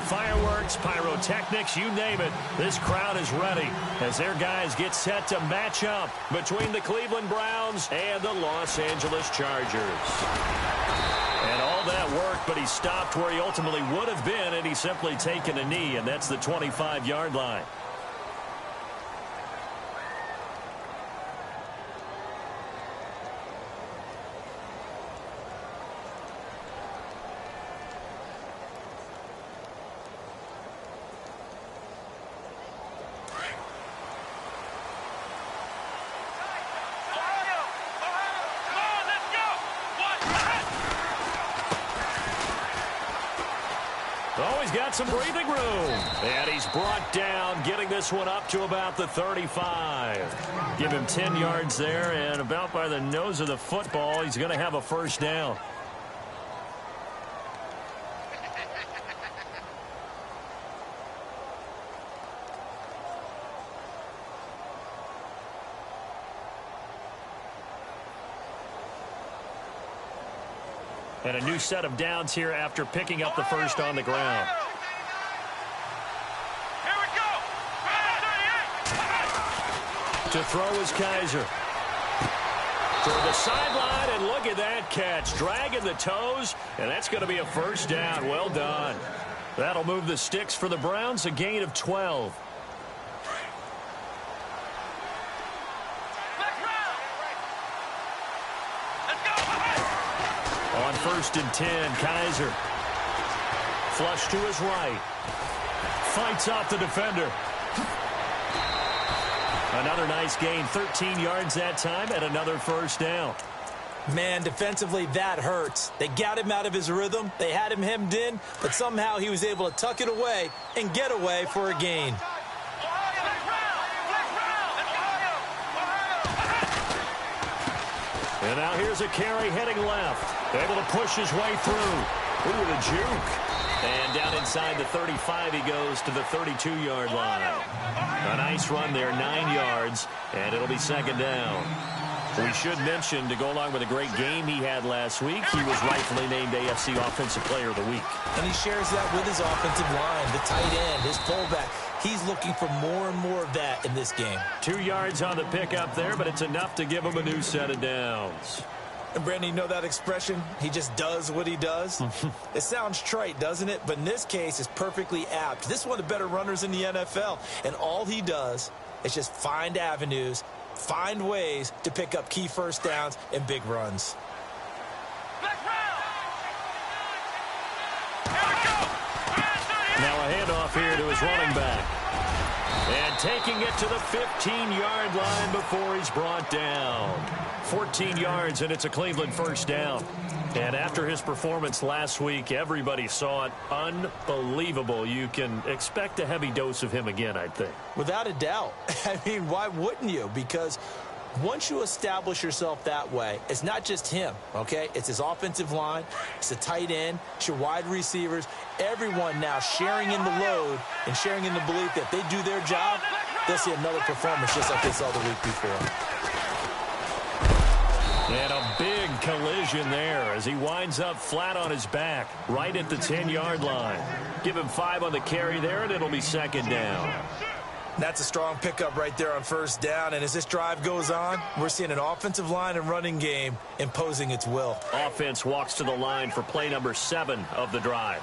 Fireworks, pyrotechnics, you name it. This crowd is ready as their guys get set to match up between the Cleveland Browns and the Los Angeles Chargers. And all that worked, but he stopped where he ultimately would have been, and he's simply taken a knee, and that's the 25-yard line. Oh, he's got some breathing room. And he's brought down, getting this one up to about the 35. Give him 10 yards there, and about by the nose of the football, he's going to have a first down. And a new set of downs here after picking up the first on the ground. Here we go. To throw is Kaiser. To the sideline, and look at that catch. Dragging the toes, and that's going to be a first down. Well done. That'll move the sticks for the Browns, a gain of 12. On 1st and 10, Kaiser. Flush to his right. Fights off the defender. Another nice gain, 13 yards that time, and another first down. Man, defensively, that hurts. They got him out of his rhythm. They had him hemmed in, but somehow he was able to tuck it away and get away for a gain. And now here's a carry heading left. Able to push his way through. Ooh, the juke. And down inside the 35, he goes to the 32-yard line. A nice run there, 9 yards, and it'll be second down. We should mention, to go along with a great game he had last week, he was rightfully named AFC Offensive Player of the Week. And he shares that with his offensive line, the tight end, his fullback. He's looking for more and more of that in this game. 2 yards on the pickup there, but it's enough to give him a new set of downs. And, Brandon, you know that expression? He just does what he does? It sounds trite, doesn't it? But in this case, it's perfectly apt. This is one of the better runners in the NFL. And all he does is just find avenues, find ways to pick up key first downs and big runs. Now a handoff here to his running back. And taking it to the 15-yard line before he's brought down. 14 yards, and it's a Cleveland first down. And after his performance last week, everybody saw it. Unbelievable. You can expect a heavy dose of him again, I think. Without a doubt. I mean, why wouldn't you? Because once you establish yourself that way, it's not just him, okay? It's his offensive line, it's the tight end, it's your wide receivers, everyone now sharing in the load and sharing in the belief that if they do their job, they'll see another performance just like they saw the week before. And a big collision there as he winds up flat on his back right at the 10-yard line. Give him 5 on the carry there, and it'll be second down. That's a strong pickup right there on first down. And as this drive goes on, we're seeing an offensive line and running game imposing its will. Offense walks to the line for play number 7 of the drive.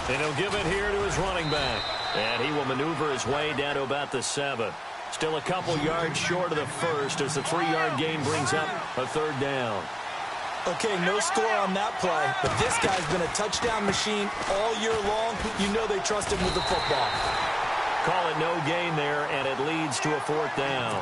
And he'll give it here to his running back. And he will maneuver his way down to about the 7. Still a couple yards short of the first as the 3-yard gain brings up a third down. Okay, no score on that play, but this guy's been a touchdown machine all year long. You know they trust him with the football. Call it no gain there, and it leads to a 4th down.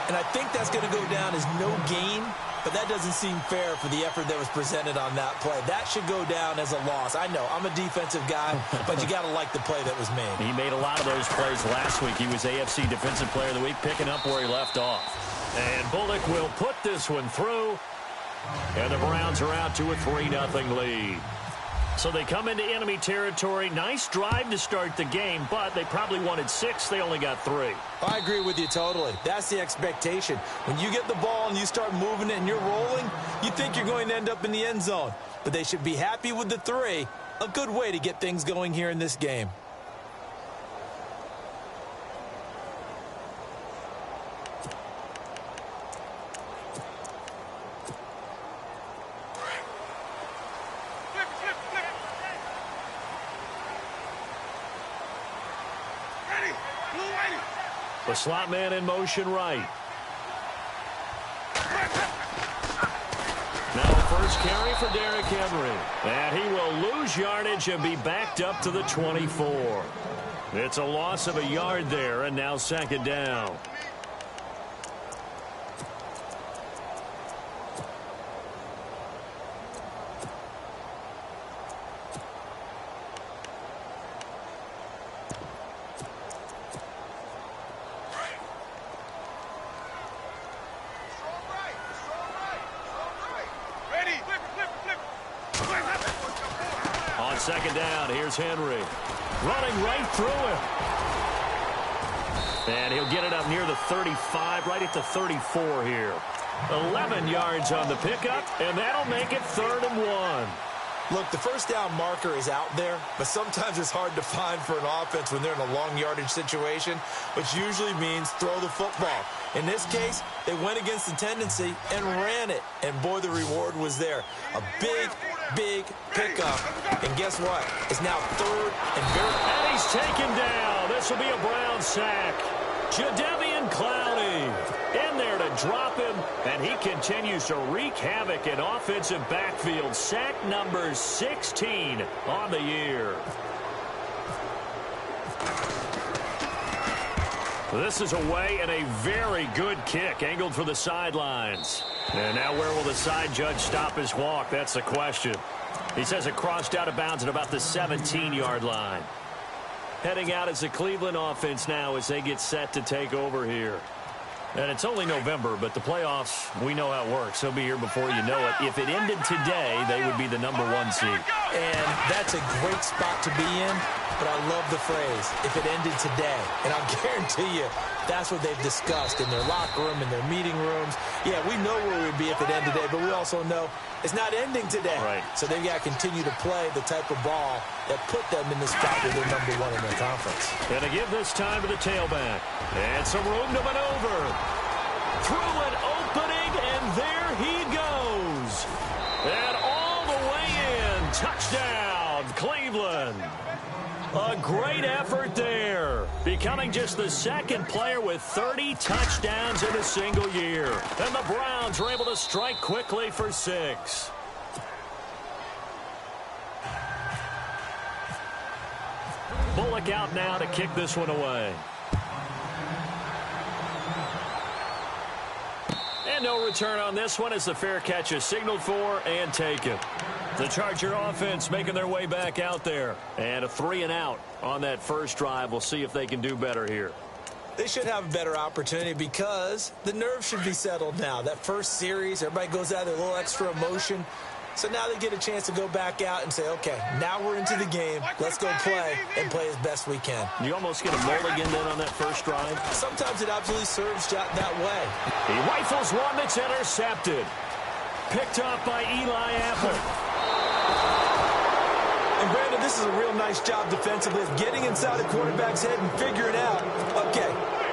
And I think that's going to go down as no gain, but that doesn't seem fair for the effort that was presented on that play. That should go down as a loss. I know, I'm a defensive guy, but you got to like the play that was made. He made a lot of those plays last week. He was AFC Defensive Player of the Week, picking up where he left off. And Bullock will put this one through. And the Browns are out to a 3-0 lead. So they come into enemy territory. Nice drive to start the game, but they probably wanted 6. They only got 3. I agree with you totally. That's the expectation. When you get the ball and you start moving it and you're rolling, you think you're going to end up in the end zone. But they should be happy with the 3. A good way to get things going here in this game. The slot man in motion right. Now first carry for Derrick Henry. And he will lose yardage and be backed up to the 24. It's a loss of a yard there, and now 2nd down. On 2nd down, here's Henry. Running right through him. And he'll get it up near the 35, right at the 34 here. 11 yards on the pickup, and that'll make it 3rd and 1. Look, the first down marker is out there, but sometimes it's hard to find for an offense when they're in a long yardage situation, which usually means throw the football. In this case, they went against the tendency and ran it, and boy, the reward was there. A big pickup, and guess what? It's now 3rd and very... And he's taken down. This will be a Brown sack. Jadeveon Clowney in there to drop him, and he continues to wreak havoc in offensive backfield. Sack number 16 on the year. This is away and a very good kick, angled for the sidelines. And now where will the side judge stop his walk? That's the question. He says it crossed out of bounds at about the 17-yard line. Heading out as the Cleveland offense now as they get set to take over here. And it's only November, but the playoffs, we know how it works. They'll be here before you know it. If it ended today, they would be the number 1 seed. And that's a great spot to be in, but I love the phrase, if it ended today. And I'll guarantee you, that's what they've discussed in their locker room, in their meeting rooms. Yeah, we know where we'd be if it ended today, but we also know it's not ending today. Right. So they've got to continue to play the type of ball that put them in the spot where they're number 1 in their conference. And to give this time to the tailback. And some room to maneuver. Through an opening, and there he goes. And all the way in. Touchdown, Cleveland. A great effort there. Becoming just the 2nd player with 30 touchdowns in a single year. And the Browns are able to strike quickly for 6. Bullock out now to kick this one away. And no return on this one as the fair catch is signaled for and taken. The Charger offense making their way back out there. And a 3-and-out on that first drive. We'll see if they can do better here. They should have a better opportunity because the nerves should be settled now. That first series, everybody goes out with a little extra emotion. So now they get a chance to go back out and say, okay, now we're into the game. Let's go play and play as best we can. You almost get a mulligan then on that first drive. Sometimes it absolutely serves that way. He rifles one that's intercepted. Picked up by Eli Apple. And Brandon, this is a real nice job defensively of getting inside the quarterback's head and figuring out, okay,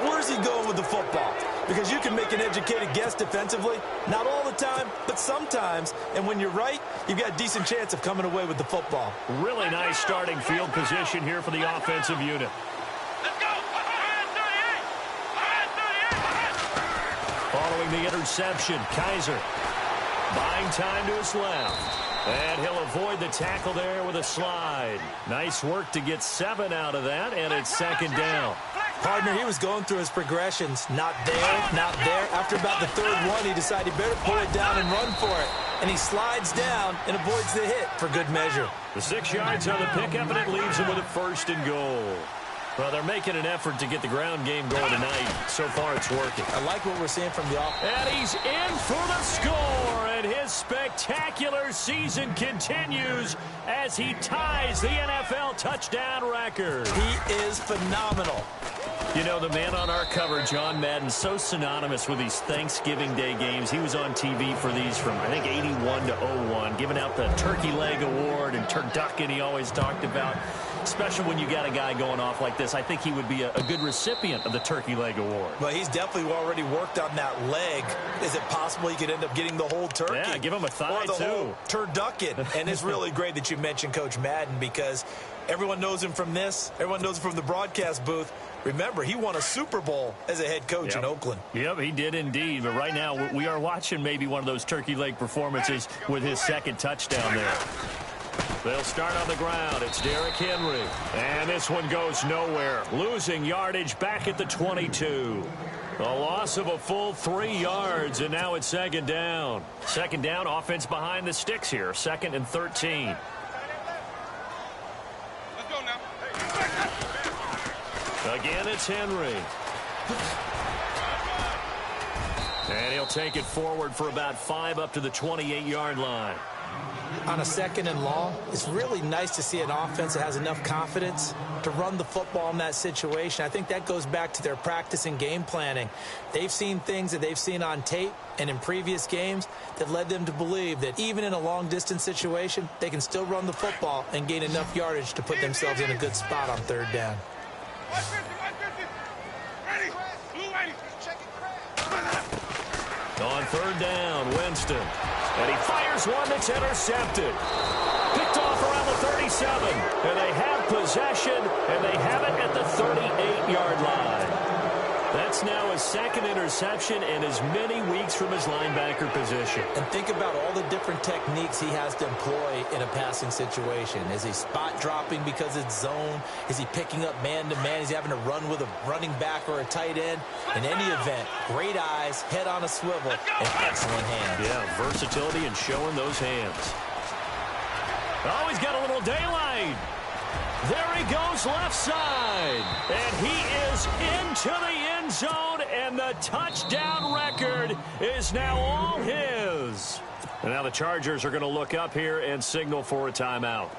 where's he going with the football? Because you can make an educated guess defensively, not all the time, but sometimes. And when you're right, you've got a decent chance of coming away with the football. Really nice starting field position here for the offensive unit. Let's go! Following the interception, Kaiser buying time to his left. And he'll avoid the tackle there with a slide. Nice work to get 7 out of that, and it's 2nd down. Partner, he was going through his progressions. Not there, not there. After about the 3rd one, he decided he better pull it down and run for it. And he slides down and avoids the hit for good measure. The 6 yards on the pickup, and it leaves him with a 1st and goal. Well, they're making an effort to get the ground game going tonight. So far, it's working. I like what we're seeing from the offense. And he's in for the score, and his his spectacular season continues as he ties the NFL touchdown record. He is phenomenal. You know, the man on our cover, John Madden, so synonymous with these Thanksgiving Day games. He was on TV for these from, I think, 81 to 01, giving out the Turkey Leg Award and turducken he always talked about. Special when you got a guy going off like this. I think he would be a good recipient of the Turkey Leg Award. Well, he's definitely already worked on that leg. Is it possible he could end up getting the whole turkey? Yeah, give him a thigh, or the too. whole turducken. And it's really great that you mentioned Coach Madden because everyone knows him from this. Everyone knows him from the broadcast booth. Remember, he won a Super Bowl as a head coach in Oakland. Yep, he did indeed. But right now, we are watching maybe one of those turkey leg performances with his second touchdown there. They'll start on the ground. It's Derrick Henry. And this one goes nowhere. Losing yardage back at the 22. A loss of a full 3 yards, and now it's second down. Second down, offense behind the sticks here. 2nd and 13. Let's go now. Again, it's Henry. And he'll take it forward for about 5 up to the 28-yard line. On a 2nd and long, it's really nice to see an offense that has enough confidence to run the football in that situation. I think that goes back to their practice and game planning. They've seen things that they've seen on tape and in previous games that led them to believe that even in a long-distance situation, they can still run the football and gain enough yardage to put themselves in a good spot on 3rd down. 150. Ready. Blue ready. On 3rd down, Winston. And he fires one that's intercepted. Picked off around the 37. And they have possession, and they have it at the 38-yard line. That's now his 2nd interception in as many weeks from his linebacker position. And think about all the different techniques he has to employ in a passing situation. Is he spot dropping because it's zone? Is he picking up man-to-man? Is he having to run with a running back or a tight end? In any event, great eyes, head on a swivel, and excellent hands. Yeah, versatility and showing those hands. Oh, he's got a little daylight. There he goes left side. And he is into the end zone, and the touchdown record is now all his. And now the Chargers are going to look up here and signal for a timeout.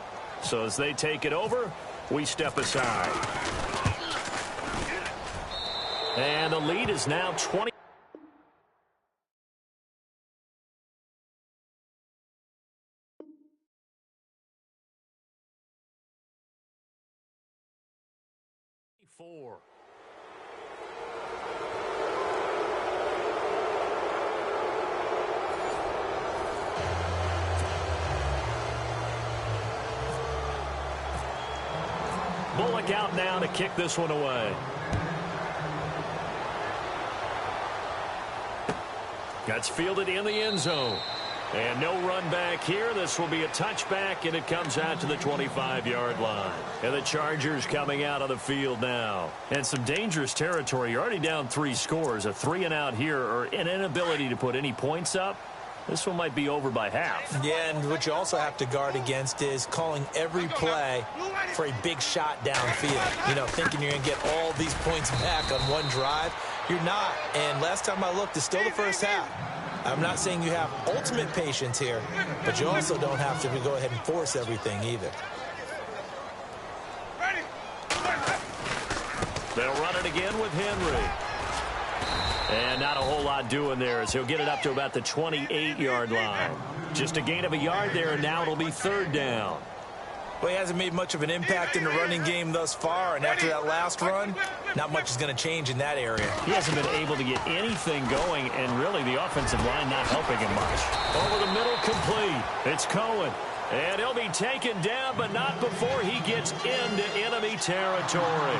So as they take it over, we step aside. And the lead is now 20. Bullock out now to kick this one away. That's fielded in the end zone. And no run back here. This will be a touchback, and it comes out to the 25-yard line. And the Chargers coming out of the field now. And some dangerous territory. You're already down 3 scores. A 3-and-out here, or an inability to put any points up. This one might be over by half. Yeah, and what you also have to guard against is calling every play for a big shot downfield. You know, thinking you're going to get all these points back on one drive. You're not. And last time I looked, it's still the first half. I'm not saying you have ultimate patience here, but you also don't have to go ahead and force everything either. They'll run it again with Henry. And not a whole lot doing there as he'll get it up to about the 28-yard line. Just a gain of a yard there, and now it'll be 3rd down. Well, he hasn't made much of an impact in the running game thus far, and after that last run, not much is going to change in that area. He hasn't been able to get anything going, and really the offensive line not helping him much. Over the middle, complete. It's Cohen. And he'll be taken down, but not before he gets into enemy territory.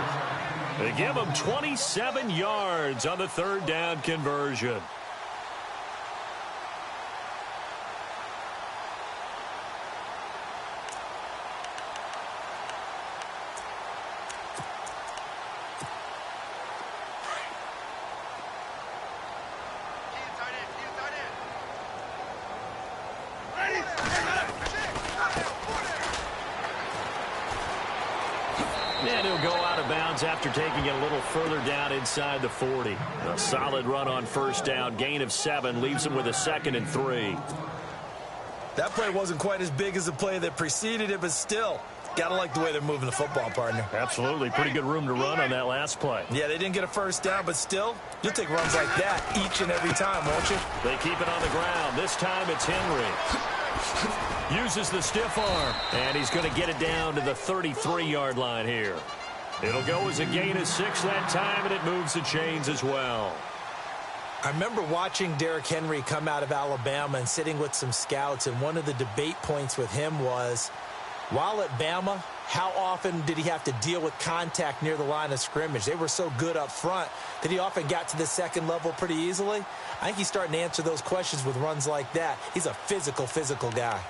They give him 27 yards on the 3rd down conversion. And he'll go out of bounds after taking it a little further down inside the 40. A solid run on 1st down. Gain of 7 leaves him with a 2nd and 3. That play wasn't quite as big as the play that preceded it, but still, gotta like the way they're moving the football, partner. Absolutely. Pretty good room to run on that last play. Yeah, they didn't get a first down, but still, you'll take runs like that each and every time, won't you? They keep it on the ground. This time it's Henry. Uses the stiff arm, and he's going to get it down to the 33-yard line here. It'll go as a gain of 6 that time, and it moves the chains as well. I remember watching Derrick Henry come out of Alabama and sitting with some scouts, and one of the debate points with him was, while at Bama, how often did he have to deal with contact near the line of scrimmage? They were so good up front that he often got to the second level pretty easily. I think he's starting to answer those questions with runs like that. He's a physical guy.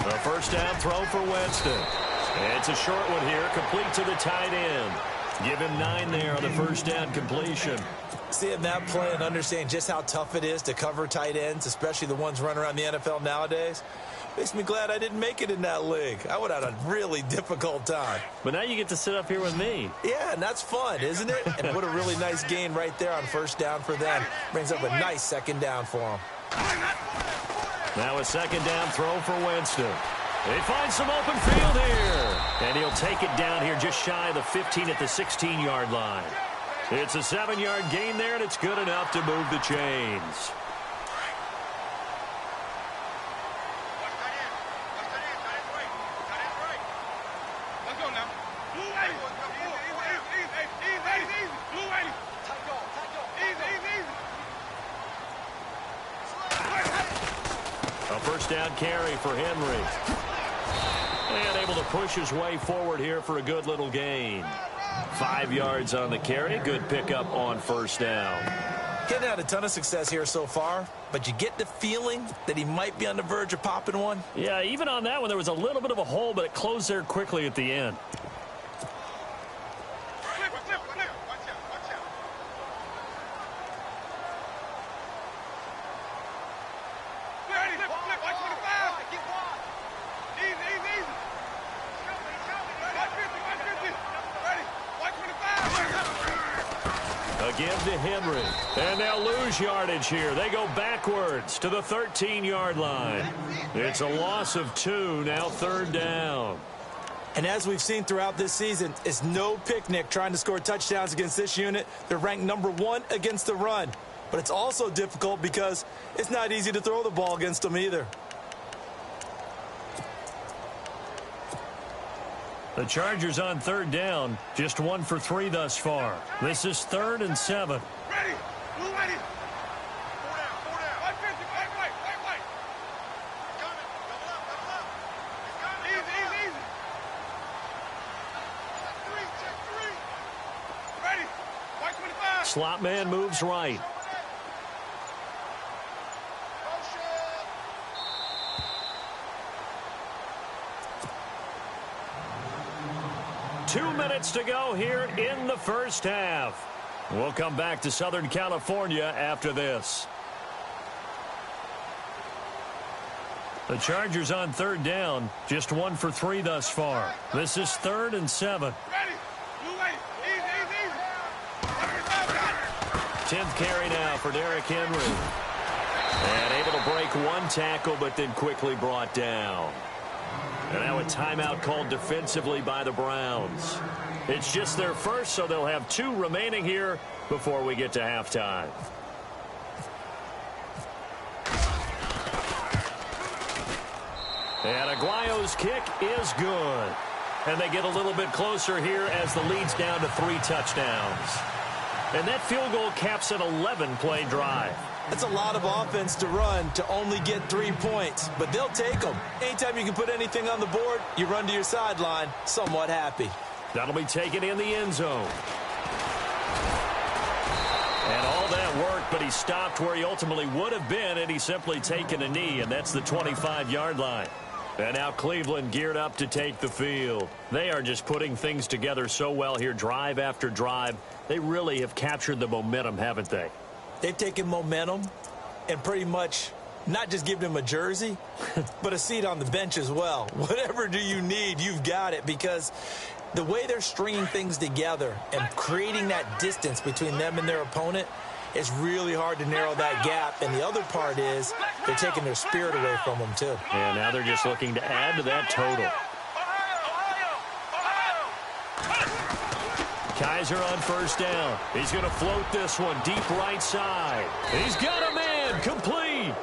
A first down throw for Winston. It's a short one here, complete to the tight end. Give him 9 there on the first down completion. Seeing that play and understanding just how tough it is to cover tight ends, especially the ones running around the NFL nowadays, makes me glad I didn't make it in that league. I would have had a really difficult time. But now you get to sit up here with me. Yeah, and that's fun, isn't it? And what a really nice gain right there on first down for them. Brings up a nice second down for them. Now a second down throw for Winston. They find some open field here. And he'll take it down here just shy of the 15 at the 16-yard line. It's a 7-yard gain there, and it's good enough to move the chains. Let's go now. Blue 80. Easy. Blue 80. Easy. A first down carry for Henry. And able to push his way forward here for a good little gain. 5 yards on the carry. Good pickup on first down. Getting had a ton of success here so far, but you get the feeling that he might be on the verge of popping one. Yeah, even on that one, there was a little bit of a hole, but it closed there quickly at the end. Flip. Watch out. Flip. Watch 25. Easy. Watch 50. Ready. Watch 25. A give to Henry. And they'll lose yardage here. They go backwards to the 13-yard line. It's a loss of 2, now third down. And as we've seen throughout this season, it's no picnic trying to score touchdowns against this unit. They're ranked number 1 against the run. But it's also difficult because it's not easy to throw the ball against them either. The Chargers on third down, just 1 for 3 thus far. This is 3rd and 7. Ready. Blue 80. 4 down. 150. Right. Coming. Double up. Easy. Check 3. Ready. Watch 25. Slot man moves right. Two minutes to go here in the first half. We'll come back to Southern California after this. The Chargers on third down, just 1 for 3 thus far. This is 3rd and 7. Ready. Blue 80. Easy. 10th carry now for Derrick Henry. And able to break 1 tackle, but then quickly brought down. And now a timeout called defensively by the Browns. It's just their first, so they'll have 2 remaining here before we get to halftime. And Aguayo's kick is good. And they get a little bit closer here as the lead's down to 3 touchdowns. And that field goal caps an 11-play drive. That's a lot of offense to run to only get 3 points, but they'll take them. Anytime you can put anything on the board, you run to your sideline somewhat happy. That'll be taken in the end zone. And all that worked, but he stopped where he ultimately would have been, and he's simply taken a knee, and that's the 25-yard line. And now Cleveland geared up to take the field. They are just putting things together so well here, drive after drive. They really have captured the momentum, haven't they? They've taken momentum and pretty much not just giving him a jersey, but a seat on the bench as well. Whatever do you need, you've got it, because the way they're stringing things together and creating that distance between them and their opponent, it's really hard to narrow that gap. And the other part is they're taking their spirit away from them, too. Yeah, now they're just looking to add to that total. Kaiser on first down. He's going to float this one deep right side. He's got a man complete.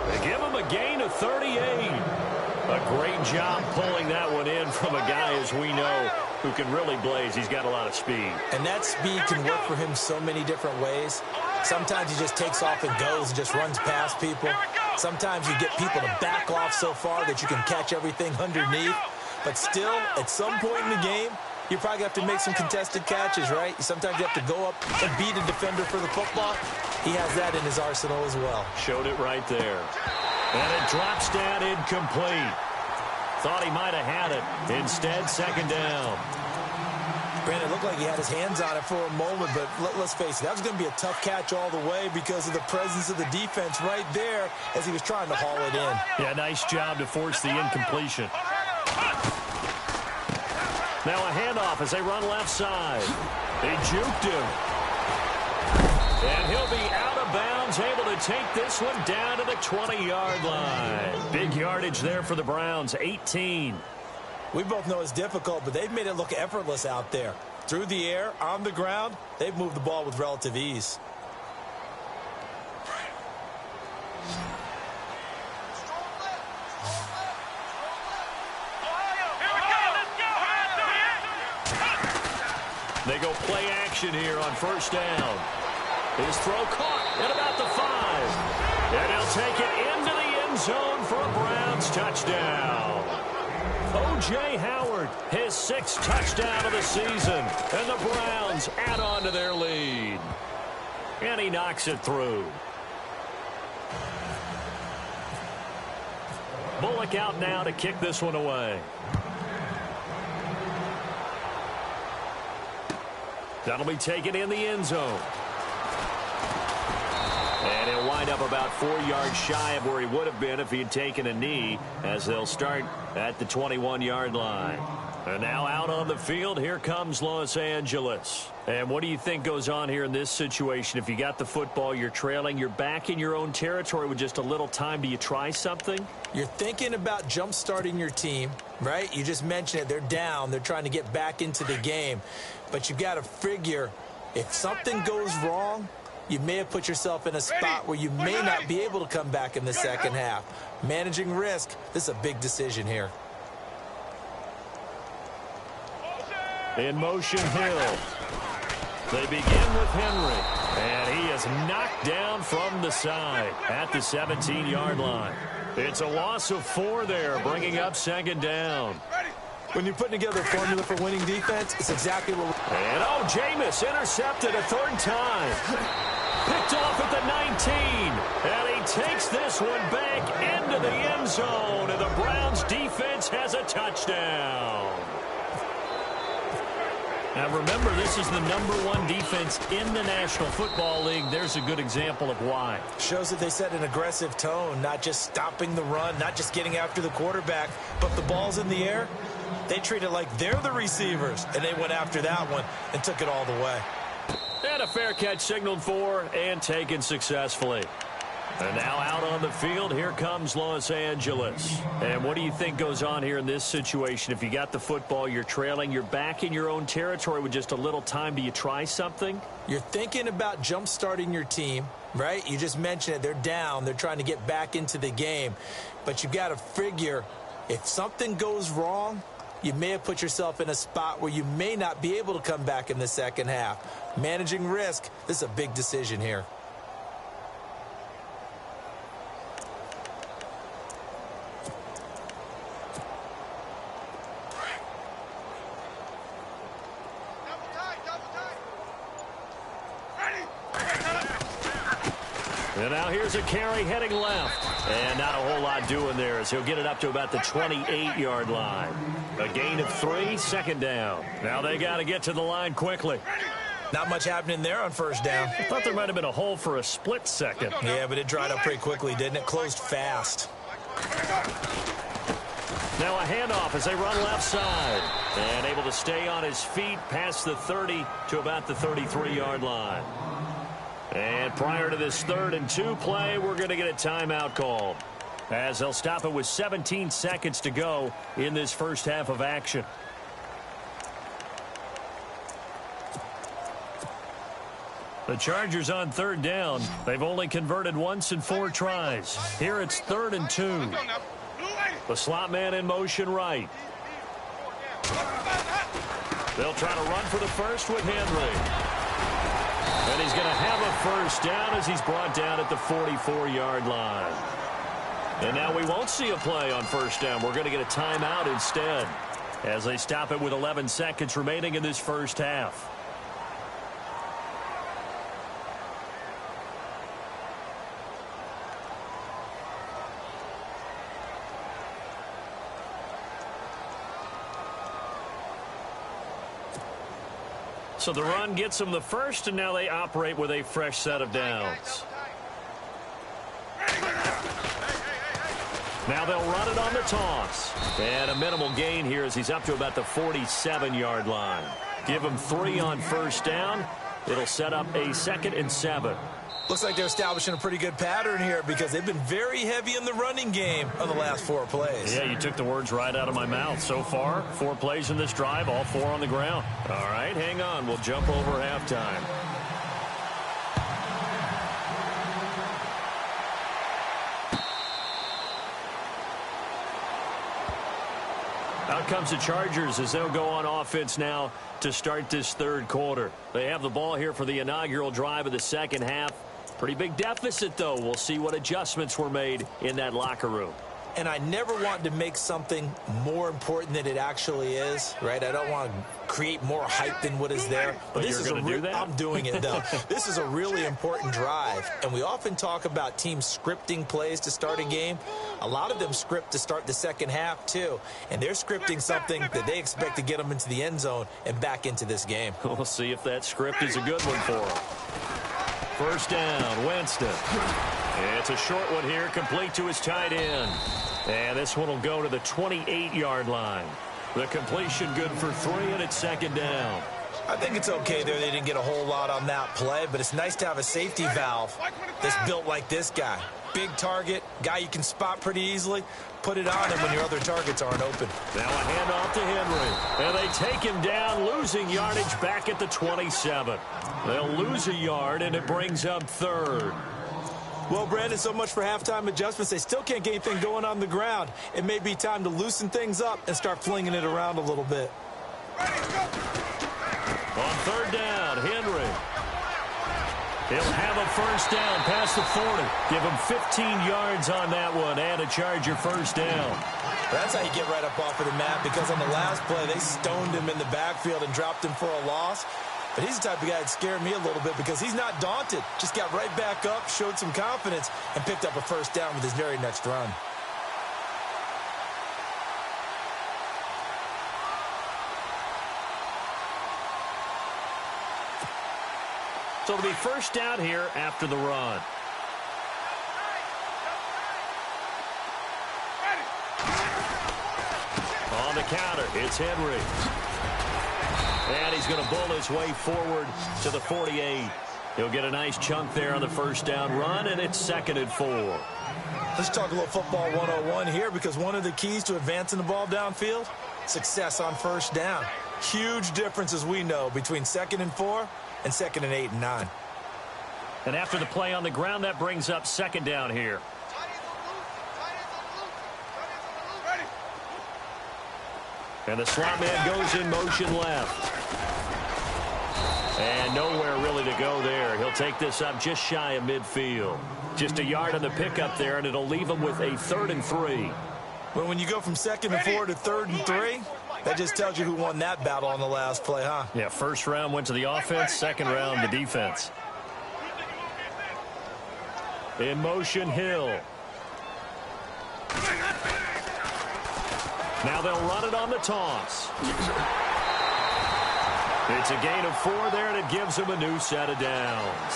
They give him a gain of 38. A great job pulling that one in from a guy, as we know, who can really blaze. He's got a lot of speed. And that speed can work for him so many different ways. Sometimes he just takes off and goes and just runs past people. Sometimes you get people to back off so far that you can catch everything underneath. But still, at some point in the game, you probably have to make some contested catches, right? Sometimes you have to go up and beat a defender for the football. He has that in his arsenal as well. Showed it right there. And it drops down incomplete. Thought he might have had it. Instead, second down. Brandon, it looked like he had his hands on it for a moment, but let's face it, that was going to be a tough catch all the way because of the presence of the defense right there as he was trying to haul it in. Yeah, nice job to force the incompletion. Now a handoff as they run left side. They juked him. And he'll be out of bounds, able to take this one down to the 20-yard line. Big yardage there for the Browns, 18. We both know it's difficult, but they've made it look effortless out there. Through the air, on the ground, they've moved the ball with relative ease. They go play action here on first down. His throw caught at about the 5. And he'll take it into the end zone for a Browns touchdown. O.J. Howard, his 6th touchdown of the season. And the Browns add on to their lead. And he knocks it through. Bullock out now to kick this one away. That'll be taken in the end zone. And he'll wind up about 4 yards shy of where he would have been if he had taken a knee, as they'll start at the 21-yard line. And now out on the field, here comes Los Angeles. And what do you think goes on here in this situation? If you got the football, you're trailing, you're back in your own territory with just a little time. Do you try something? You're thinking about jump-starting your team, right? You just mentioned it. They're down. They're trying to get back into the game. But you've got to figure, if something goes wrong, you may have put yourself in a spot where you may not be able to come back in the second half. Managing risk, this is a big decision here. In motion, Hill. They begin with Henry. And he is knocked down from the side at the 17-yard line. It's a loss of 4 there, bringing up second down. When you're putting together a formula for winning defense, it's exactly what we're... And Jameis intercepted a 3rd time. Picked off at the 19. And he takes this one back into the end zone. And the Browns defense has a touchdown. Now remember, this is the #1 defense in the National Football League. There's a good example of why. Shows that they set an aggressive tone, not just stopping the run, not just getting after the quarterback, but the ball's in the air. They treat it like they're the receivers, and they went after that one and took it all the way. And a fair catch signaled for and taken successfully. And now out on the field, here comes Los Angeles. And what do you think goes on here in this situation? If you got the football, you're trailing, you're back in your own territory with just a little time. Do you try something? You're thinking about jump-starting your team, right? You just mentioned it. They're down. They're trying to get back into the game. But you've got to figure, if something goes wrong, you may have put yourself in a spot where you may not be able to come back in the second half. Managing risk, this is a big decision here. And now here's a carry heading left. And not a whole lot doing there as he'll get it up to about the 28-yard line. A gain of 3, second down. Now they got to get to the line quickly. Not much happening there on first down. I thought there might have been a hole for a split second. Yeah, but it dried up pretty quickly, didn't it? Closed fast. Now a handoff as they run left side. And able to stay on his feet past the 30 to about the 33-yard line. And prior to this 3rd and 2 play, we're going to get a timeout called, as they'll stop it with 17 seconds to go in this first half of action. The Chargers on 3rd down. They've only converted once in 4 tries. Here it's 3rd and 2. The slot man in motion right. They'll try to run for the first with Henry. And he's going to have a first down as he's brought down at the 44-yard line. And now we won't see a play on first down. We're going to get a timeout instead as they stop it with 11 seconds remaining in this first half. So the run gets them the first, and now they operate with a fresh set of downs. Now they'll run it on the toss. And a minimal gain here as he's up to about the 47-yard line. Give him 3 on first down. It'll set up a 2nd and 7. Looks like they're establishing a pretty good pattern here because they've been very heavy in the running game on the last 4 plays. Yeah, you took the words right out of my mouth. So far, 4 plays in this drive, all 4 on the ground. All right, hang on. We'll jump over halftime. Out comes the Chargers as they'll go on offense now to start this 3rd quarter. They have the ball here for the inaugural drive of the second half. Pretty big deficit, though. We'll see what adjustments were made in that locker room. And I never want to make something more important than it actually is, right? I don't want to create more hype than what is there. But this is do that? I'm doing it, though. This is a really important drive, and we often talk about teams scripting plays to start a game. A lot of them script to start the second half, too, and they're scripting something that they expect to get them into the end zone and back into this game. We'll see if that script is a good one for them. First down, Winston. It's a short one here, complete to his tight end. And this one will go to the 28-yard line. The completion good for 3, and it's 2nd down. I think it's okay there. They didn't get a whole lot on that play, but it's nice to have a safety valve that's built like this guy. Big target, guy you can spot pretty easily. Put it on him when your other targets aren't open. Now a handoff to Henry. And they take him down, losing yardage back at the 27. They'll lose a yard, and it brings up 3rd. Well, Brandon, so much for halftime adjustments. They still can't get anything going on the ground. It may be time to loosen things up and start flinging it around a little bit. On 3rd down, Henry. He'll have a first down past the 40. Give him 15 yards on that one and a Charger first down. That's how you get right up off of the mat, because on the last play, they stoned him in the backfield and dropped him for a loss. But he's the type of guy that scared me a little bit because he's not daunted. Just got right back up, showed some confidence, and picked up a first down with his very next run. So it'll be first down here after the run. On the counter, it's Henry. And he's going to bull his way forward to the 48. He'll get a nice chunk there on the first down run, and it's 2nd and 4. Let's talk a little football 101 here, because one of the keys to advancing the ball downfield, success on first down. Huge difference, as we know, between 2nd and 4 and 2nd and 8 and 9. And after the play on the ground, that brings up 2nd down here. And the slot man goes in motion left. And nowhere really to go there. He'll take this up just shy of midfield. Just a yard on the pickup there, and it'll leave him with a 3rd and 3. Well, when you go from 2nd and 4 to 3rd and 3, that just tells you who won that battle on the last play, huh? Yeah, first round went to the offense, second round the defense. In motion, Hill. Now they'll run it on the toss. It's a gain of 4 there, and it gives them a new set of downs.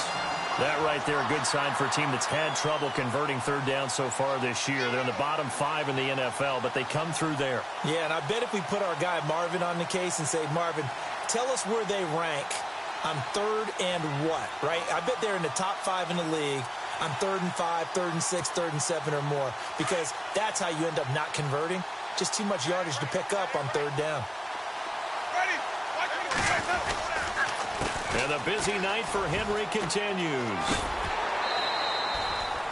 That right there, a good sign for a team that's had trouble converting third down so far this year. They're in the bottom 5 in the NFL, but they come through there. Yeah, and I bet if we put our guy Marvin on the case and say, Marvin, tell us where they rank on third and what, right? I bet they're in the top 5 in the league on 3rd and 5, 3rd and 6, 3rd and 7 or more, because that's how you end up not converting. Just too much yardage to pick up on third down. And the busy night for Henry continues.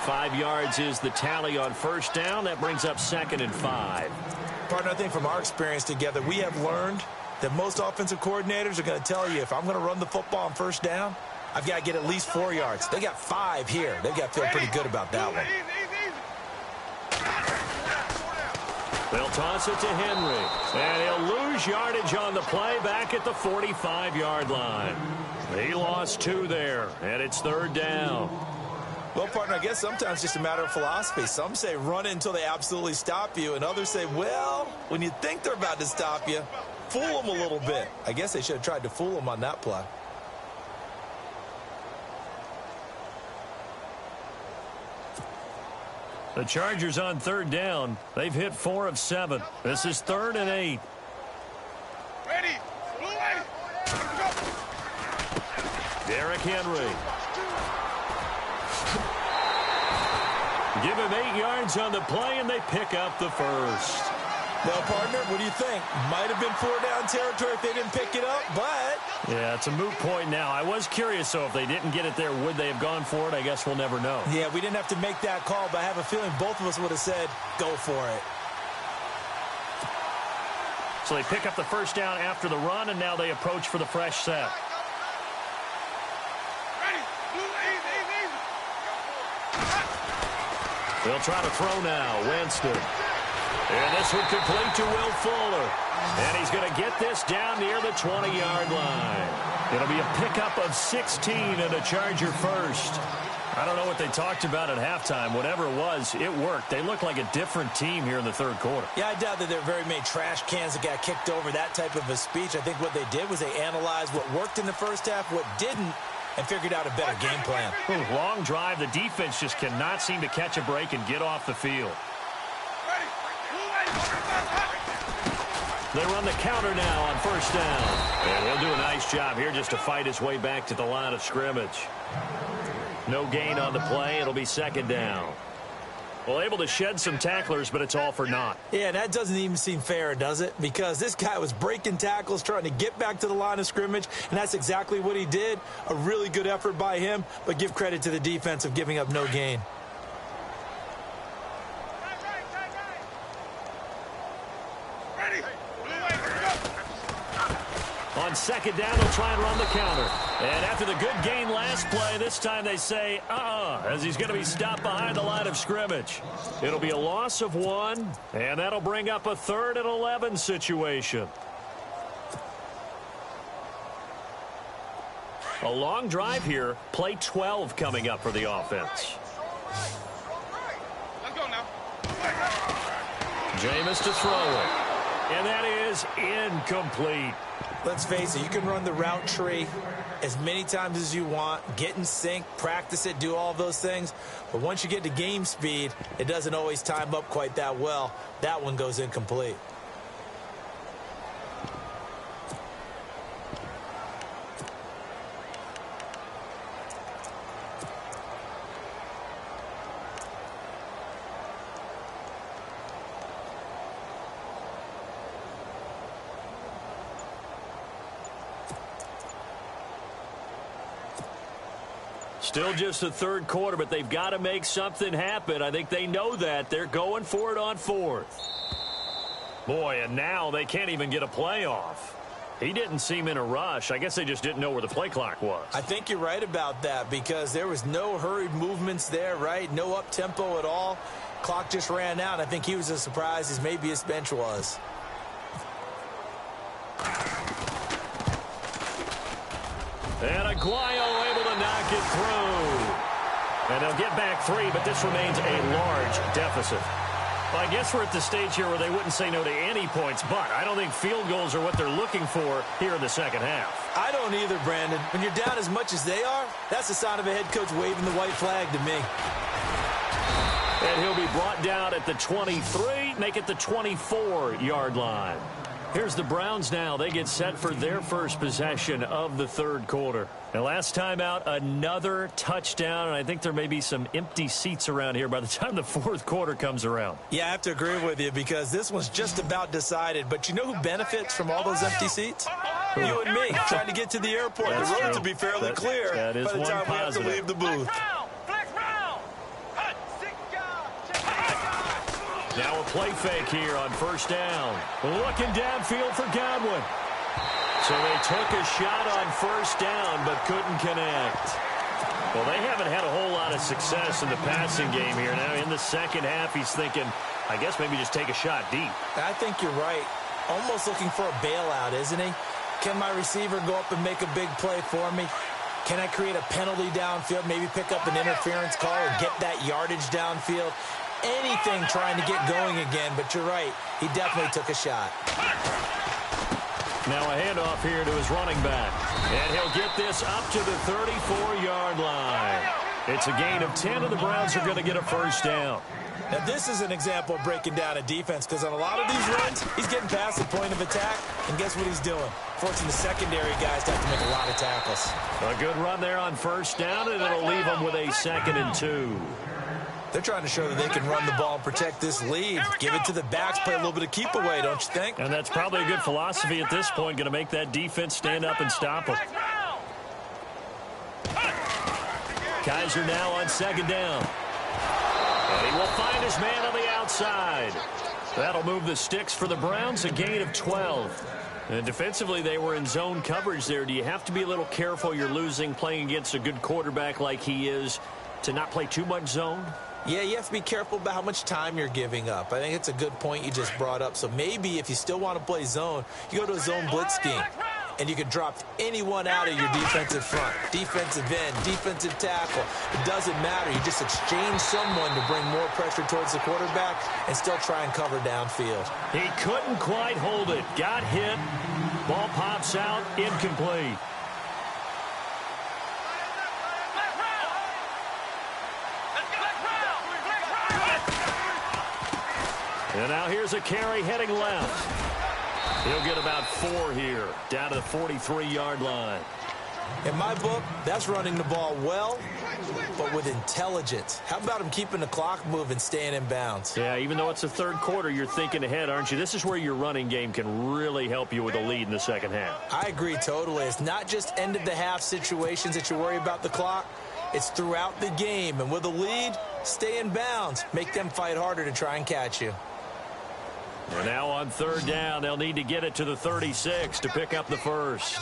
5 yards is the tally on first down. That brings up 2nd and 5. Partner, I think from our experience together, we have learned that most offensive coordinators are going to tell you, if I'm going to run the football on first down, I've got to get at least 4 yards. They got 5 here. They've got to feel pretty good about that one. They'll toss it to Henry. And he'll lose yardage on the play back at the 45-yard line. He lost 2 there, and it's 3rd down. Well, partner, I guess sometimes it's just a matter of philosophy. Some say run it until they absolutely stop you, and others say, well, when you think they're about to stop you, fool them a little bit. I guess they should have tried to fool them on that play. The Chargers on 3rd down. They've hit 4 of 7. This is 3rd and 8. Ready. Blue way. Derrick Henry. Give him 8 yards on the play, and they pick up the first. Well, partner, what do you think? Might have been 4-down territory if they didn't pick it up, but... Yeah, it's a moot point now. I was curious, so if they didn't get it there, would they have gone for it? I guess we'll never know. Yeah, we didn't have to make that call, but I have a feeling both of us would have said, go for it. So they pick up the first down after the run, and now they approach for the fresh set. Ready. Blue way. They'll try to throw now. Winston. And this one complete to Will Fuller. And he's going to get this down near the 20-yard line. It'll be a pickup of 16 and a Charger first. I don't know what they talked about at halftime. Whatever it was, it worked. They look like a different team here in the 3rd quarter. Yeah, I doubt that there are very many trash cans that got kicked over, that type of a speech. I think what they did was they analyzed what worked in the first half, what didn't, and figured out a better game plan. Long drive. The defense just cannot seem to catch a break and get off the field. They run the counter now on first down. And he'll do a nice job here just to fight his way back to the line of scrimmage. No gain on the play. It'll be 2nd down. Well, able to shed some tacklers, but it's all for naught. Yeah, that doesn't even seem fair, does it? Because this guy was breaking tackles, trying to get back to the line of scrimmage, and that's exactly what he did. A really good effort by him, but give credit to the defense of giving up no gain. On 2nd down, they'll try and run the counter. And after the good gain last play, this time they say, as he's going to be stopped behind the line of scrimmage. It'll be a loss of 1, and that'll bring up a 3rd and 11 situation. A long drive here. Play 12 coming up for the offense. Let's go now. Jameis to throw it. And that is incomplete. Let's face it, you can run the route tree as many times as you want, get in sync, practice it, do all those things. But once you get to game speed, it doesn't always time up quite that well. That one goes incomplete. Still just the 3rd quarter, but they've got to make something happen. I think they know that. They're going for it on 4th. Boy, and now they can't even get a play off. He didn't seem in a rush. I guess they just didn't know where the play clock was. I think you're right about that because there was no hurried movements there, right? No up-tempo at all. Clock just ran out. I think he was as surprised as maybe his bench was. And Aguayo able to knock it through. And they'll get back 3, but this remains a large deficit. Well, I guess we're at the stage here where they wouldn't say no to any points, but I don't think field goals are what they're looking for here in the second half. I don't either, Brandon. When you're down as much as they are, that's the sign of a head coach waving the white flag to me. And he'll be brought down at the 23, make it the 24-yard line. Here's the Browns now. They get set for their first possession of the third quarter. And last time out, another touchdown, and I think there may be some empty seats around here by the time the fourth quarter comes around. Yeah, I have to agree with you because this one's just about decided. But you know who benefits from all those empty seats? You and me, trying to get to the airport. That's the roads true. will be fairly clear that is by the one time we have to positive. leave the booth. Now a play fake here on first down. Looking downfield for Godwin. So they took a shot on first down but couldn't connect. Well, they haven't had a whole lot of success in the passing game here. Now in the second half, he's thinking, I guess maybe just take a shot deep. I think you're right. Almost looking for a bailout, isn't he? Can my receiver go up and make a big play for me? Can I create a penalty downfield, maybe pick up an interference call or get that yardage downfield? Anything trying to get going again, but you're right. He definitely took a shot. Now a handoff here to his running back. And he'll get this up to the 34-yard line. It's a gain of 10, and the Browns are going to get a first down. Now, this is an example of breaking down a defense because on a lot of these runs, he's getting past the point of attack, and guess what he's doing? Forcing the secondary guys to have to make a lot of tackles. A good run there on first down, and it'll leave them with a 2nd and 2. They're trying to show that they can run the ball and protect this lead. Give it to the backs, play a little bit of keep away, don't you think? And that's probably a good philosophy at this point, going to make that defense stand up and stop them. Kaiser now on 2nd down. And he will find his man on the outside. That'll move the sticks for the Browns, a gain of 12. And defensively, they were in zone coverage there. Do you have to be a little careful? You're losing, playing against a good quarterback like he is, to not play too much zone? Yeah, you have to be careful about how much time you're giving up. I think it's a good point you just brought up. So maybe if you still want to play zone, you go to a zone blitz scheme. And you can drop anyone out of your defensive front. Defensive end, defensive tackle. It doesn't matter. You just exchange someone to bring more pressure towards the quarterback and still try and cover downfield. He couldn't quite hold it. Got hit. Ball pops out. Incomplete. And now here's a carry heading left. He'll get about 4 here, down to the 43-yard line. In my book, that's running the ball well, but with intelligence. How about him keeping the clock moving, staying in bounds? Yeah, even though it's the third quarter, you're thinking ahead, aren't you? This is where your running game can really help you with a lead in the second half. I agree totally. It's not just end-of-the-half situations that you worry about the clock. It's throughout the game. And with a lead, stay in bounds. Make them fight harder to try and catch you. And now on 3rd down, they'll need to get it to the 36 to pick up the first.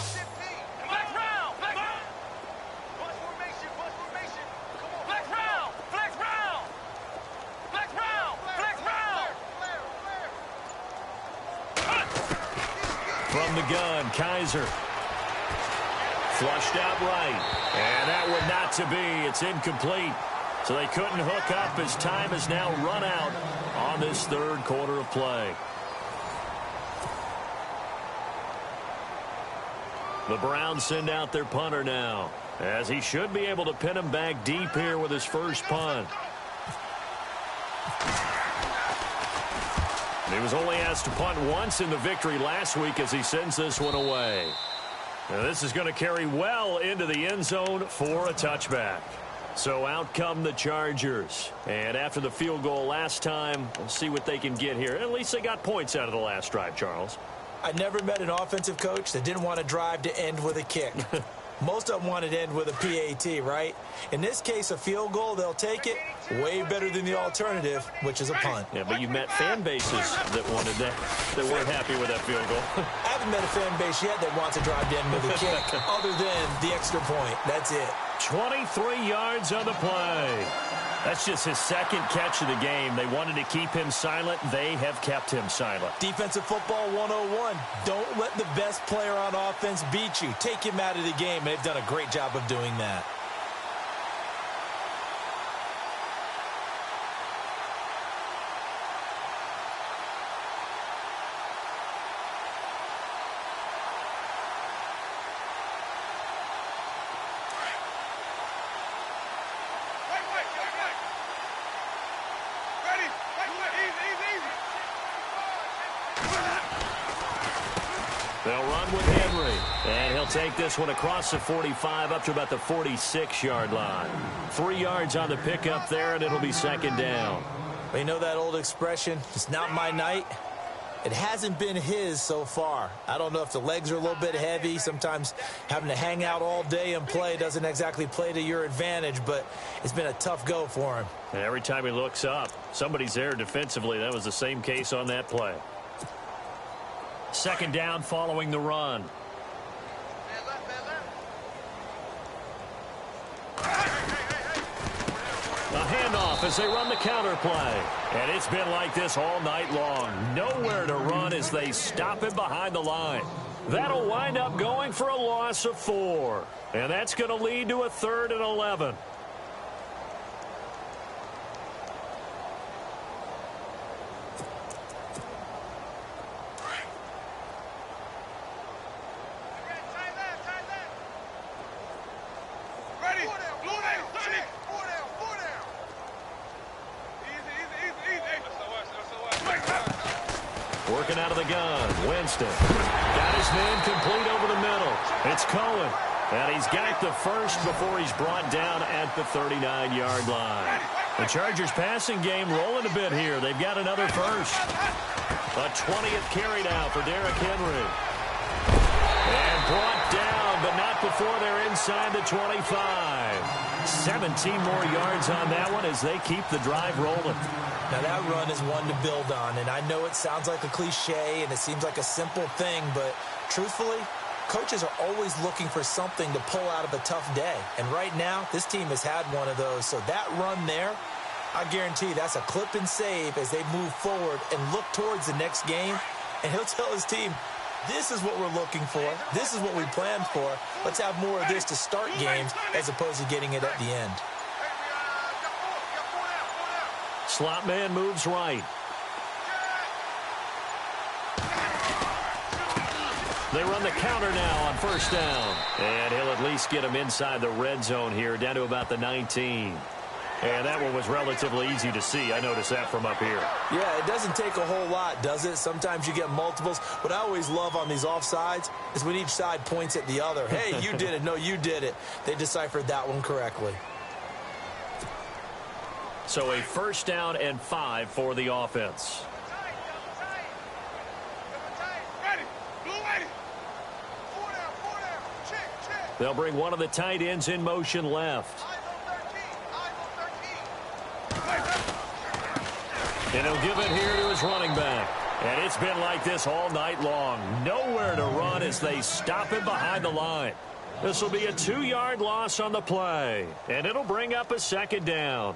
From the gun, Kaiser. Flushed out right. And that would not to be. It's incomplete. So they couldn't hook up as time has now run out on this third quarter of play. The Browns send out their punter now, as he should be able to pin him back deep here with his first punt. He was only asked to punt once in the victory last week as he sends this one away. Now this is going to carry well into the end zone for a touchback. So out come the Chargers. And after the field goal last time, we'll see what they can get here. At least they got points out of the last drive, Charles. I never met an offensive coach that didn't want to drive to end with a kick. Most of them wanted to end with a PAT, right? In this case, a field goal, they'll take it. Way better than the alternative, which is a punt. Yeah, but you met fan bases that wanted that, that weren't happy with that field goal. I haven't met a fan base yet that wants to drive to end with a kick, other than the extra point. That's it. 23 yards on the play. That's just his second catch of the game. They wanted to keep him silent. They have kept him silent. Defensive football 101. Don't let the best player on offense beat you. Take him out of the game. They've done a great job of doing that. They'll run with Henry, and he'll take this one across the 45 up to about the 46-yard line. 3 yards on the pickup there, and it'll be second down. You know that old expression, it's not my night? It hasn't been his so far. I don't know if the legs are a little bit heavy. Sometimes having to hang out all day and play doesn't exactly play to your advantage, but it's been a tough go for him. And every time he looks up, somebody's there defensively. That was the same case on that play. Second down following the run. A handoff as they run the counter play. And it's been like this all night long. Nowhere to run as they stop him behind the line. That'll wind up going for a loss of 4. And that's going to lead to a 3rd and 11. Working out of the gun, Winston. Got his man complete over the middle. It's Cohen. And he's got the first before he's brought down at the 39-yard line. The Chargers passing game rolling a bit here. They've got another first. A 20th carry now for Derrick Henry. And brought down, but not before they're inside the 25. 17 more yards on that one as they keep the drive rolling. Now, that run is one to build on, and I know it sounds like a cliche and it seems like a simple thing, but truthfully, coaches are always looking for something to pull out of a tough day. And right now, this team has had one of those. So that run there, I guarantee that's a clip and save as they move forward and look towards the next game. And he'll tell his team, this is what we're looking for. This is what we planned for. Let's have more of this to start games as opposed to getting it at the end. Slot man moves right. They run the counter now on first down. And he'll at least get him inside the red zone here, down to about the 19. And that one was relatively easy to see. I noticed that from up here. Yeah, it doesn't take a whole lot, does it? Sometimes you get multiples. What I always love on these offsides is when each side points at the other. Hey, you did it. No, you did it. They deciphered that one correctly. So a first down and 5 for the offense. They'll bring one of the tight ends in motion left. And he'll give it here to his running back. And it's been like this all night long. Nowhere to run as they stop him behind the line. This will be a 2-yard loss on the play. And it'll bring up a second down.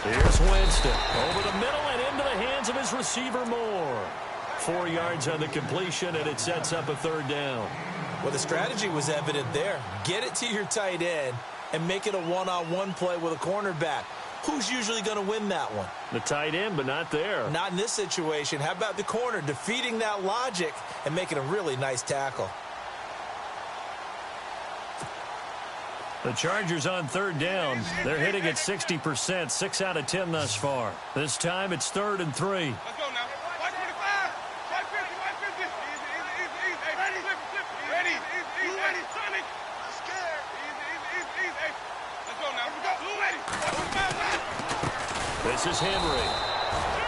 Here's Winston over the middle and into the hands of his receiver Moore. 4 yards on the completion, and it sets up a third down. Well, the strategy was evident there. Get it to your tight end and make it a one-on-one play with a cornerback. Who's usually going to win that one? The tight end, but not there. Not in this situation. How about the corner defeating that logic and making a really nice tackle? The Chargers on third down. They're hitting at 60%, 6 out of 10 thus far. This time it's 3rd and 3. Let's go now. 525. 550. 550. Easy. Ready. Ready. Easy. Ready. Sonic. Scared. Easy. Let's go now. Ready. This is Henry.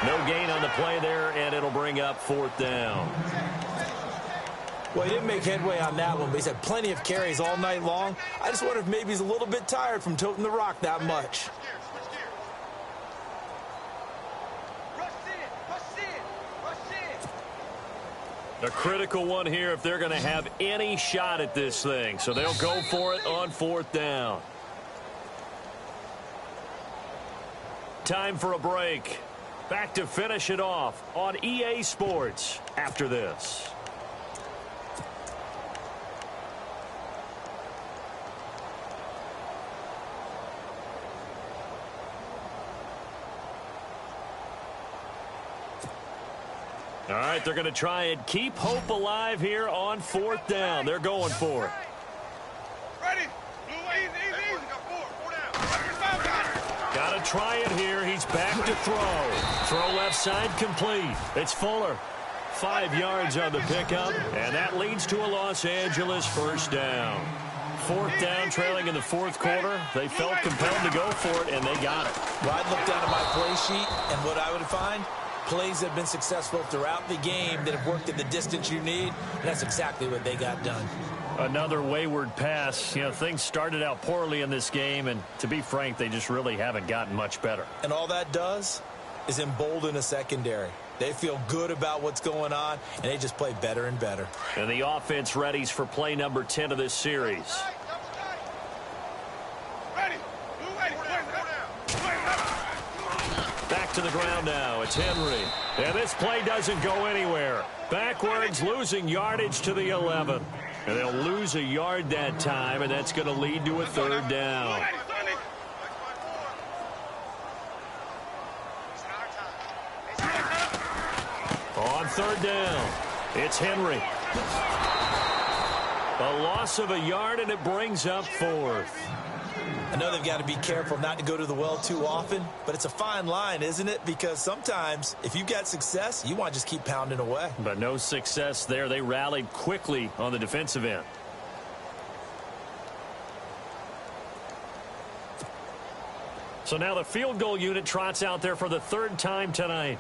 No gain on the play there, and it'll bring up 4th down. Well, he didn't make headway on that one, but he's had plenty of carries all night long. I just wonder if maybe he's a little bit tired from toting the rock that much. A critical one here if they're going to have any shot at this thing. So they'll go for it on 4th down. Time for a break. Back to finish it off on EA Sports after this. All right, they're going to try and keep hope alive here on 4th down. They're going for it. Ready? Easy. Four down. Got to try it here. He's back to throw. Throw left side complete. It's Fuller. 5 yards on the pickup, and that leads to a Los Angeles 1st down. 4th down, trailing in the 4th quarter. They felt compelled to go for it, and they got it. Well, I'd look down at my play sheet, and what I would find, plays that have been successful throughout the game that have worked at the distance you need, and that's exactly what they got done. Another wayward pass. You know, things started out poorly in this game, and to be frank, they just really haven't gotten much better. And all that does is embolden a secondary. They feel good about what's going on, and they just play better and better. And the offense readies for play number 10 of this series. Back to the ground now. It's Henry. And this play doesn't go anywhere. Backwards, losing yardage to the 11. And they'll lose a yard that time, and that's going to lead to a 3rd down. On 3rd down, it's Henry. A loss of a yard, and it brings up 4th. I know they've got to be careful not to go to the well too often, but it's a fine line, isn't it? Because sometimes, if you've got success, you want to just keep pounding away. But no success there. They rallied quickly on the defensive end. So now the field goal unit trots out there for the 3rd time tonight.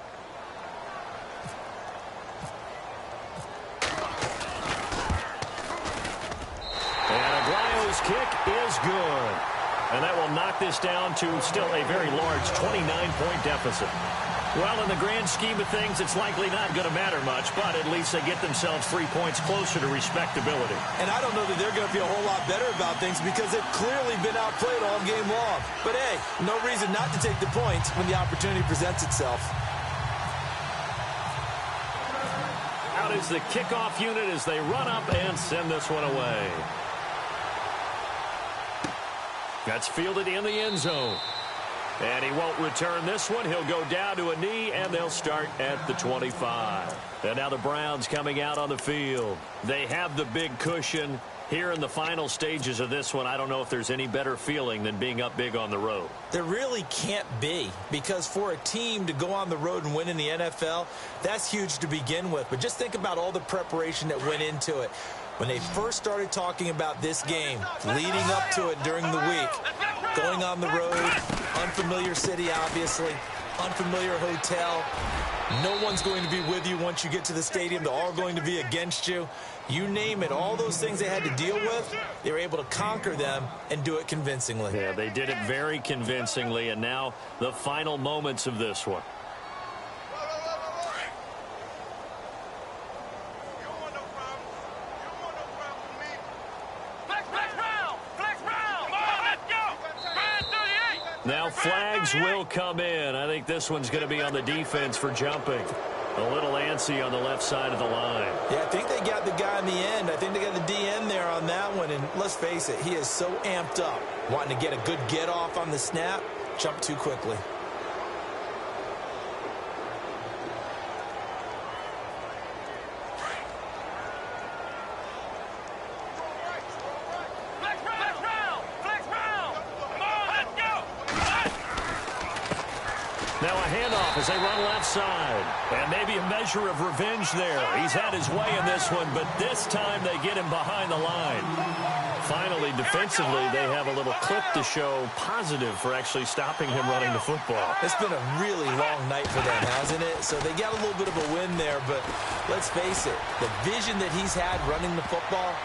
And Aguayo's kick is good. And that will knock this down to still a very large 29-point deficit. Well, in the grand scheme of things, it's likely not going to matter much, but at least they get themselves 3 points closer to respectability. And I don't know that they're going to feel a whole lot better about things because they've clearly been outplayed all game long. But, hey, no reason not to take the points when the opportunity presents itself. Out is the kickoff unit as they run up and send this one away. That's fielded in the end zone. And he won't return this one. He'll go down to a knee, and they'll start at the 25. And now the Browns coming out on the field. They have the big cushion. Here in the final stages of this one, I don't know if there's any better feeling than being up big on the road. There really can't be, because for a team to go on the road and win in the NFL, that's huge to begin with. But just think about all the preparation that went into it. When they first started talking about this game, leading up to it during the week, going on the road, unfamiliar city, obviously, unfamiliar hotel. No one's going to be with you once you get to the stadium. They're all going to be against you. You name it, all those things they had to deal with, they were able to conquer them and do it convincingly. Yeah, they did it very convincingly, and now the final moments of this one. Now flags will come in. I think this one's going to be on the defense for jumping. A little antsy on the left side of the line. Yeah, I think they got the guy in the end. I think they got the DN there on that one. And let's face it, he is so amped up, wanting to get a good get off on the snap, jump too quickly. Now a handoff as they run left side. And maybe a measure of revenge there. He's had his way in this one, but this time they get him behind the line. Finally, defensively, they have a little clip to show positive for actually stopping him running the football. It's been a really long night for them, hasn't it? So they got a little bit of a win there, but let's face it, the vision that he's had running the football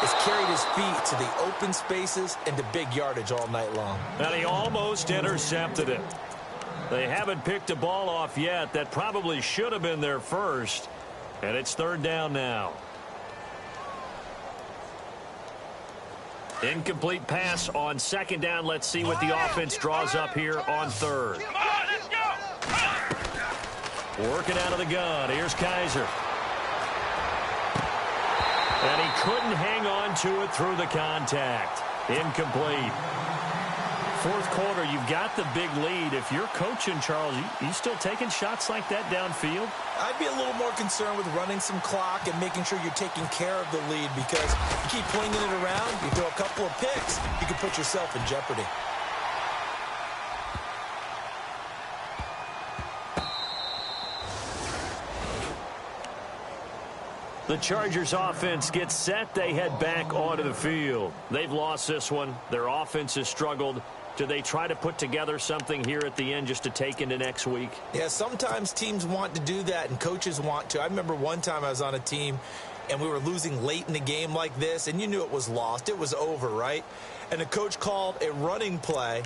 has carried his feet to the open spaces and to big yardage all night long. And he almost intercepted it. They haven't picked a ball off yet. That probably should have been their first. And it's 3rd down now. Incomplete pass on 2nd down. Let's see what the offense draws up here on 3rd. Working out of the gun. Here's Kaiser. And he couldn't hang on to it through the contact. Incomplete. fourth quarter, you've got the big lead. If you're coaching, Charles, you still taking shots like that downfield? I'd be a little more concerned with running some clock and making sure you're taking care of the lead, because you keep flinging it around, you throw a couple of picks, you can put yourself in jeopardy. The Chargers offense gets set. They head back onto the field. They've lost this one. Their offense has struggled. Do they try to put together something here at the end just to take into next week? Yeah, sometimes teams want to do that and coaches want to. I remember one time I was on a team and we were losing late in the game like this, and you knew it was lost. It was over, right? And the coach called a running play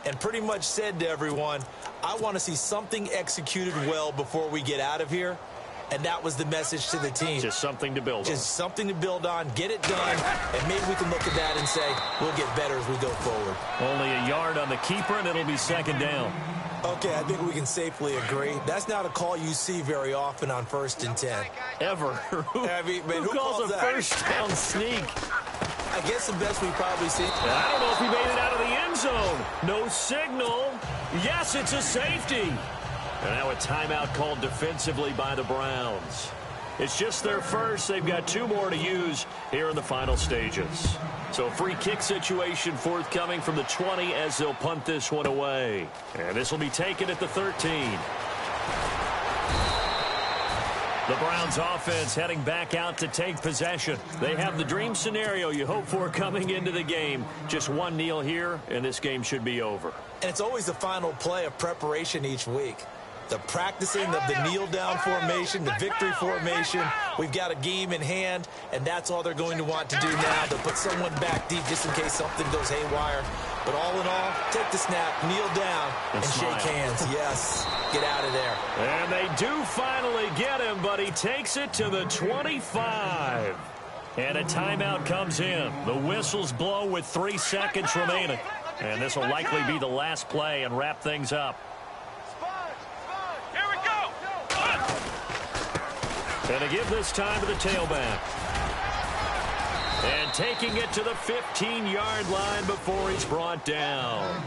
and pretty much said to everyone, I want to see something executed well before we get out of here. And that was the message to the team. Just something to build on. Just something to build on, get it done, and maybe we can look at that and say, we'll get better as we go forward. Only a yard on the keeper, and it'll be second down. Okay, I think we can safely agree. That's not a call you see very often on 1st and 10. Ever. Who calls a first down sneak? I guess the best we probably see. I don't know if he made it out of the end zone. No signal. Yes, it's a safety. And now a timeout called defensively by the Browns. It's just their first. They've got 2 more to use here in the final stages. So a free kick situation forthcoming from the 20 as they'll punt this one away. And this will be taken at the 13. The Browns offense heading back out to take possession. They have the dream scenario you hope for coming into the game. Just one kneel here, and this game should be over. And it's always the final play of preparation each week. The practicing of the kneel-down formation, the victory formation. We've got a game in hand, and that's all they're going to want to do now. They'll put someone back deep just in case something goes haywire. But all in all, take the snap, kneel down, and shake hands. Yes, get out of there. And they do finally get him, but he takes it to the 25. And a timeout comes in. The whistles blow with 3 seconds remaining. And this will likely be the last play and wrap things up. Here we go. And to give this time to the tailback. And taking it to the 15-yard line before he's brought down.